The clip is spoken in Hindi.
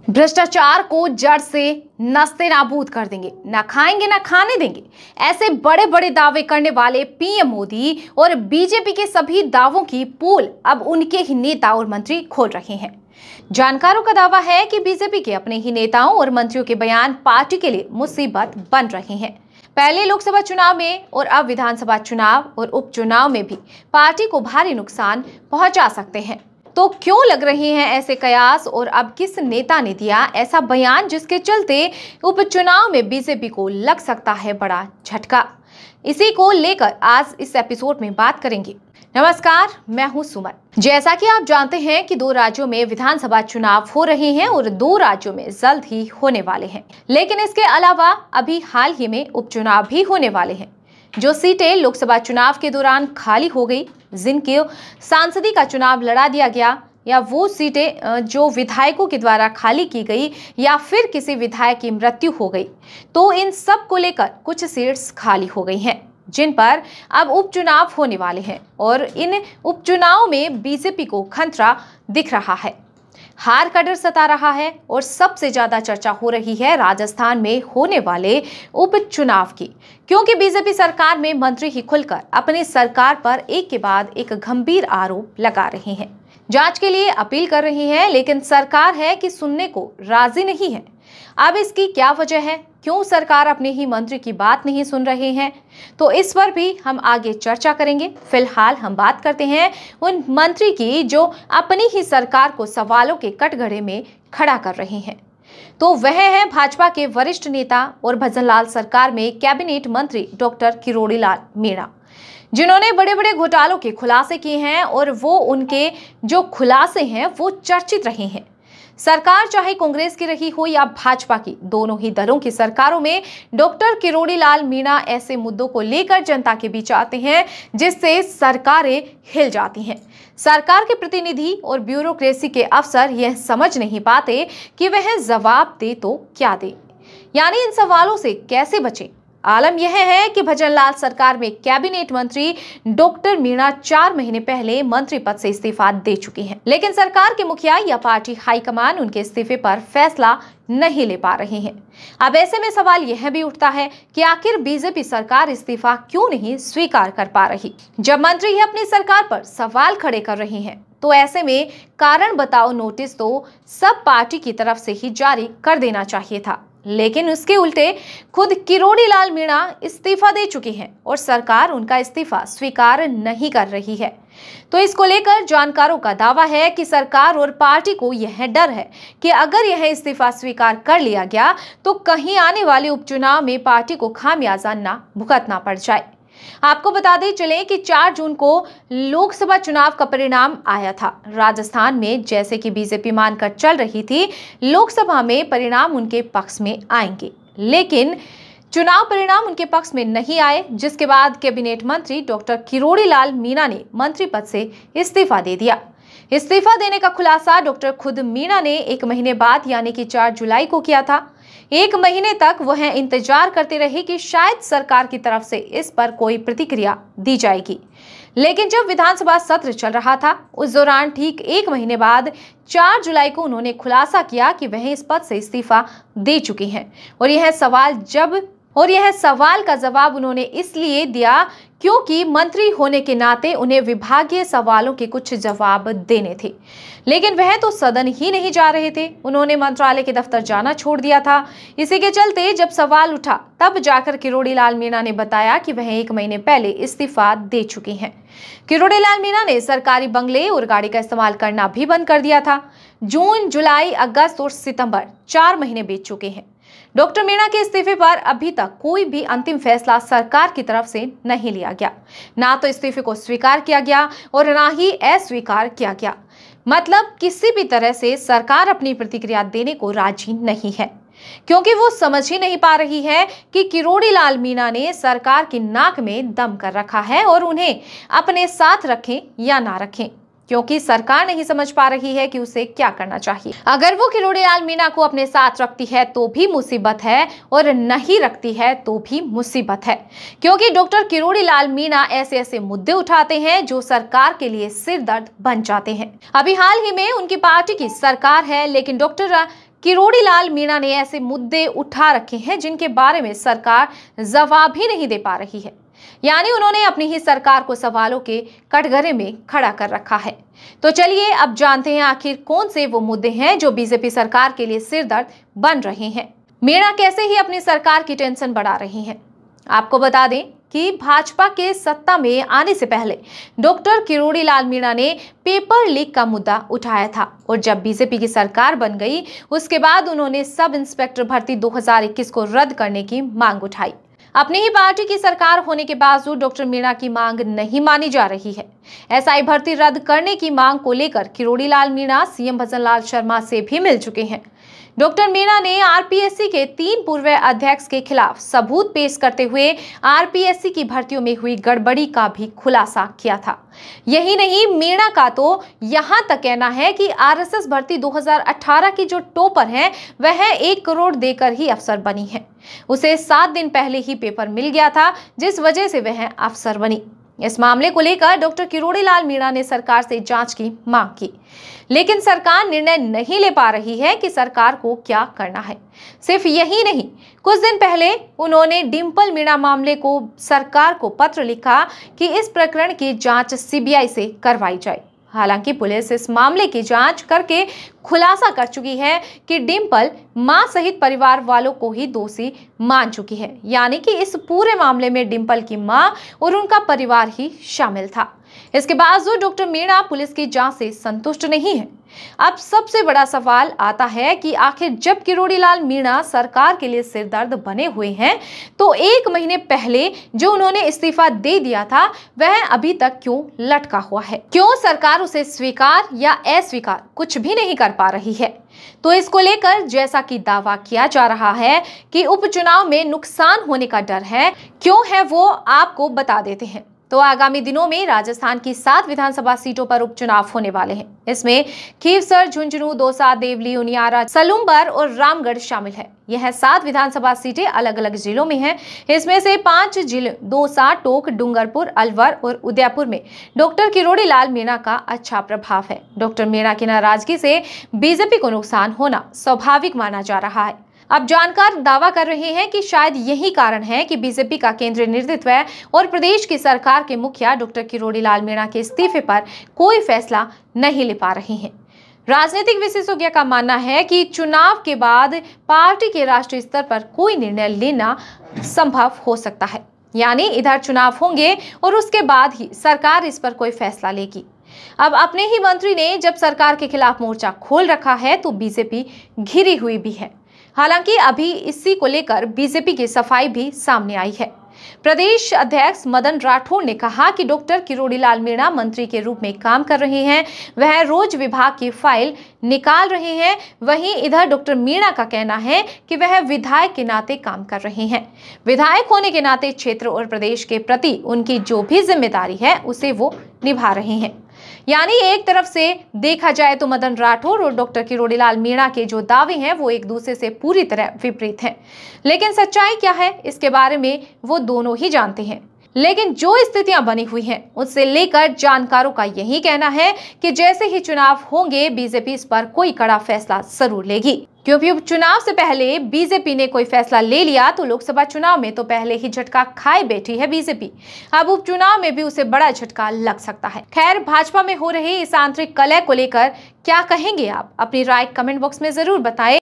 भ्रष्टाचार को जड़ से नस्ते नाबूद कर देंगे, ना खाएंगे ना खाने देंगे। ऐसे बड़े बड़े दावे करने वाले पीएम मोदी और बीजेपी के सभी दावों की पोल अब उनके ही नेता और मंत्री खोल रहे हैं। जानकारों का दावा है कि बीजेपी के अपने ही नेताओं और मंत्रियों के बयान पार्टी के लिए मुसीबत बन रहे हैं। पहले लोकसभा चुनाव में और अब विधानसभा चुनाव और उपचुनाव में भी पार्टी को भारी नुकसान पहुंचा सकते हैं। तो क्यों लग रहे हैं ऐसे कयास और अब किस नेता ने दिया ऐसा बयान जिसके चलते उपचुनाव में बीजेपी को लग सकता है बड़ा झटका? इसी को लेकर आज इस एपिसोड में बात करेंगे। नमस्कार, मैं हूं सुमन। जैसा कि आप जानते हैं कि 2 राज्यों में विधानसभा चुनाव हो रहे हैं और 2 राज्यों में जल्द ही होने वाले हैं। लेकिन इसके अलावा अभी हाल ही में उपचुनाव भी होने वाले हैं। जो सीटें लोकसभा चुनाव के दौरान खाली हो गई, जिनके सांसदी का चुनाव लड़ा दिया गया, या वो सीटें जो विधायकों के द्वारा खाली की गई या फिर किसी विधायक की मृत्यु हो गई, तो इन सब को लेकर कुछ सीट्स खाली हो गई हैं, जिन पर अब उपचुनाव होने वाले हैं और इन उपचुनाव में बीजेपी को खतरा दिख रहा है। हार का डर सता रहा है और सबसे ज्यादा चर्चा हो रही है राजस्थान में होने वाले उपचुनाव की, क्योंकि बीजेपी सरकार में मंत्री ही खुलकर अपनी सरकार पर एक के बाद एक गंभीर आरोप लगा रहे हैं, जांच के लिए अपील कर रही है, लेकिन सरकार है कि सुनने को राजी नहीं है। अब इसकी क्या वजह है? क्यों सरकार अपने ही मंत्री की बात नहीं सुन रहे हैं? तो इस पर भी हम आगे चर्चा करेंगे। फिलहाल हम बात करते हैं उन मंत्री की जो अपनी ही सरकार को सवालों के कटघरे में खड़ा कर रहे हैं। तो वह है भाजपा के वरिष्ठ नेता और भजनलाल सरकार में कैबिनेट मंत्री डॉक्टर किरोड़ी लाल मीणा, जिन्होंने बड़े बड़े घोटालों के खुलासे किए हैं और वो उनके जो खुलासे हैं वो चर्चित रहे हैं। सरकार चाहे कांग्रेस की रही हो या भाजपा की, दोनों ही दलों की सरकारों में डॉक्टर किरोड़ी लाल मीणा ऐसे मुद्दों को लेकर जनता के बीच आते हैं जिससे सरकारें हिल जाती हैं। सरकार के प्रतिनिधि और ब्यूरोक्रेसी के अफसर यह समझ नहीं पाते कि वह जवाब दे तो क्या दे, यानी इन सवालों से कैसे बचे। आलम यह है कि भजनलाल सरकार में कैबिनेट मंत्री डॉक्टर मीणा 4 महीने पहले मंत्री पद से इस्तीफा दे चुकी हैं, लेकिन सरकार के मुखिया या पार्टी हाईकमान उनके इस्तीफे पर फैसला नहीं ले पा रहे हैं। अब ऐसे में सवाल यह भी उठता है कि आखिर बीजेपी सरकार इस्तीफा क्यों नहीं स्वीकार कर पा रही, जब मंत्री ही अपनी सरकार पर सवाल खड़े कर रहे हैं। तो ऐसे में कारण बताओ नोटिस तो सब पार्टी की तरफ से ही जारी कर देना चाहिए था, लेकिन उसके उल्टे खुद किरोड़ी लाल मीणा इस्तीफा दे चुके हैं और सरकार उनका इस्तीफा स्वीकार नहीं कर रही है। तो इसको लेकर जानकारों का दावा है कि सरकार और पार्टी को यह डर है कि अगर यह इस्तीफा स्वीकार कर लिया गया तो कहीं आने वाले उपचुनाव में पार्टी को खामियाजा ना भुगतना पड़ जाए। आपको बताते चले कि 4 जून को लोकसभा चुनाव का परिणाम आया था। राजस्थान में जैसे कि बीजेपी मानकर चल रही थी लोकसभा में परिणाम उनके पक्ष में आएंगे, लेकिन चुनाव परिणाम उनके पक्ष में नहीं आए, जिसके बाद कैबिनेट मंत्री डॉक्टर किरोड़ी लाल मीणा ने मंत्री पद से इस्तीफा दे दिया। इस्तीफा देने का खुलासा डॉक्टर खुद मीणा ने 1 महीने बाद यानी कि 4 जुलाई को किया था। 1 महीने तक वह इंतजार करते रहे कि शायद सरकार की तरफ से इस पर कोई प्रतिक्रिया दी जाएगी, लेकिन जब विधानसभा सत्र चल रहा था उस दौरान ठीक 1 महीने बाद 4 जुलाई को उन्होंने खुलासा किया कि वह इस पद से इस्तीफा दे चुकी हैं। और यह सवाल का जवाब उन्होंने इसलिए दिया क्योंकि मंत्री होने के नाते उन्हें विभागीय सवालों के कुछ जवाब देने थे, लेकिन वह तो सदन ही नहीं जा रहे थे। उन्होंने मंत्रालय के दफ्तर जाना छोड़ दिया था। इसी के चलते जब सवाल उठा तब जाकर किरोड़ी लाल मीणा ने बताया कि वह 1 महीने पहले इस्तीफा दे चुकी हैं। किरोड़ी लाल मीणा ने सरकारी बंगले और गाड़ी का इस्तेमाल करना भी बंद कर दिया था। जून, जुलाई, अगस्त और सितंबर 4 महीने बीत चुके हैं। डॉक्टर मीणा के इस्तीफे पर अभी तक कोई भी अंतिम फैसला सरकार की तरफ से नहीं लिया गया। ना तो इस्तीफे को स्वीकार किया गया और ना ही अस्वीकार किया गया। मतलब किसी भी तरह से सरकार अपनी प्रतिक्रिया देने को राजी नहीं है, क्योंकि वो समझ ही नहीं पा रही है कि किरोड़ी लाल मीणा ने सरकार की नाक में दम कर रखा है और उन्हें अपने साथ रखें या ना रखें, क्योंकि सरकार नहीं समझ पा रही है कि उसे क्या करना चाहिए। अगर वो किरोड़ी लाल मीणा को अपने साथ रखती है तो भी मुसीबत है और नहीं रखती है तो भी मुसीबत है, क्योंकि डॉक्टर किरोड़ी लाल मीणा ऐसे ऐसे मुद्दे उठाते हैं जो सरकार के लिए सिर दर्द बन जाते हैं। अभी हाल ही में उनकी पार्टी की सरकार है, लेकिन डॉक्टर किरोड़ी लाल मीणा ने ऐसे मुद्दे उठा रखे हैं जिनके बारे में सरकार जवाब ही नहीं दे पा रही है। यानी उन्होंने अपनी ही सरकार को सवालों के कटघरे में खड़ा कर रखा है। तो चलिए अब जानते हैं आखिर कौन से वो मुद्दे हैं जो बीजेपी सरकार के लिए सिरदर्द बन रहे हैं। मीणा कैसे ही अपनी सरकार की टेंशन बढ़ा रही हैं। आपको बता दें कि भाजपा के सत्ता में आने से पहले डॉक्टर किरोड़ी लाल मीणा ने पेपर लीक का मुद्दा उठाया था और जब बीजेपी की सरकार बन गई उसके बाद उन्होंने सब इंस्पेक्टर भर्ती 2021 को रद्द करने की मांग उठाई। अपनी ही पार्टी की सरकार होने के बावजूद डॉक्टर मीणा की मांग नहीं मानी जा रही है। एसआई भर्ती रद्द करने की मांग को लेकर किरोड़ी लाल मीणा सीएम भजन लाल शर्मा से भी मिल चुके हैं। डॉक्टर मीणा ने आरपीएससी के 3 पूर्व अध्यक्ष के खिलाफ सबूत पेश करते हुए आरपीएससी की भर्तियों में हुई गड़बड़ी का भी खुलासा किया था। यही नहीं, मीणा का तो यहां तक कहना है कि आरएसएस भर्ती 2018 की जो टॉपर है वह 1 करोड़ देकर ही अफसर बनी है। उसे 7 दिन पहले ही पेपर मिल गया था जिस वजह से वह अफसर बनी। इस मामले को लेकर डॉक्टर किरोड़ी लाल मीणा ने सरकार से जांच की मांग की, लेकिन सरकार निर्णय नहीं ले पा रही है कि सरकार को क्या करना है। सिर्फ यही नहीं, कुछ दिन पहले उन्होंने डिंपल मीणा मामले को सरकार को पत्र लिखा कि इस प्रकरण की जांच सीबीआई से करवाई जाए। हालांकि पुलिस इस मामले की जांच करके खुलासा कर चुकी है कि डिंपल मां सहित परिवार वालों को ही दोषी मान चुकी है, यानी कि इस पूरे मामले में डिंपल की मां और उनका परिवार ही शामिल था। इसके बावजूद डॉक्टर मीणा पुलिस की जांच से संतुष्ट नहीं है। अब सबसे बड़ा सवाल आता है कि आखिर जब किरोड़ी लाल मीणा सरकार के लिए सिरदर्द बने हुए हैं तो 1 महीने पहले जो उन्होंने इस्तीफा दे दिया था वह अभी तक क्यों लटका हुआ है? क्यों सरकार उसे स्वीकार या अस्वीकार कुछ भी नहीं कर पा रही है? तो इसको लेकर जैसा कि दावा किया जा रहा है कि उपचुनाव में नुकसान होने का डर है, क्यों है वो आपको बता देते हैं। तो आगामी दिनों में राजस्थान की 7 विधानसभा सीटों पर उपचुनाव होने वाले हैं। इसमें खीवसर, झुंझुनू, दौसा, देवली, उनियारा, सलूमबर और रामगढ़ शामिल है। यह 7 विधानसभा सीटें अलग अलग जिलों में हैं। इसमें से 5 जिले दौसा, टोंक, डूंगरपुर, अलवर और उदयपुर में डॉक्टर किरोड़ी लाल मीणा का अच्छा प्रभाव है। डॉक्टर मीणा की नाराजगी से बीजेपी को नुकसान होना स्वाभाविक माना जा रहा है। अब जानकार दावा कर रहे हैं कि शायद यही कारण है कि बीजेपी का केंद्रीय नेतृत्व और प्रदेश की सरकार के मुखिया डॉक्टर किरोड़ी लाल मीणा के इस्तीफे पर कोई फैसला नहीं ले पा रहे हैं। राजनीतिक विशेषज्ञ का मानना है कि चुनाव के बाद पार्टी के राष्ट्रीय स्तर पर कोई निर्णय लेना संभव हो सकता है, यानी इधर चुनाव होंगे और उसके बाद ही सरकार इस पर कोई फैसला लेगी। अब अपने ही मंत्री ने जब सरकार के खिलाफ मोर्चा खोल रखा है तो बीजेपी घिरी हुई भी है। हालांकि अभी इसी को लेकर बीजेपी की सफाई भी सामने आई है। प्रदेश अध्यक्ष मदन राठौड़ ने कहा कि डॉक्टर किरोड़ी लाल मीणा मंत्री के रूप में काम कर रहे हैं, वह रोज विभाग की फाइल निकाल रहे हैं। वहीं इधर डॉक्टर मीणा का कहना है कि वह विधायक के नाते काम कर रहे हैं। विधायक होने के नाते क्षेत्र और प्रदेश के प्रति उनकी जो भी जिम्मेदारी है उसे वो निभा रहे हैं। यानी एक तरफ से देखा जाए तो मदन राठौड़ और डॉक्टर किरोड़ी लाल मीणा के जो दावे हैं वो एक दूसरे से पूरी तरह विपरीत हैं। लेकिन सच्चाई क्या है इसके बारे में वो दोनों ही जानते हैं। लेकिन जो स्थितियां बनी हुई हैं उससे लेकर जानकारों का यही कहना है कि जैसे ही चुनाव होंगे बीजेपी इस पर कोई कड़ा फैसला जरूर लेगी, क्योंकि उपचुनाव से पहले बीजेपी ने कोई फैसला ले लिया तो लोकसभा चुनाव में तो पहले ही झटका खाए बैठी है बीजेपी। अब उपचुनाव में भी उसे बड़ा झटका लग सकता है। खैर, भाजपा में हो रही इस आंतरिक कलह को लेकर क्या कहेंगे आप? अपनी राय कमेंट बॉक्स में जरूर बताएं।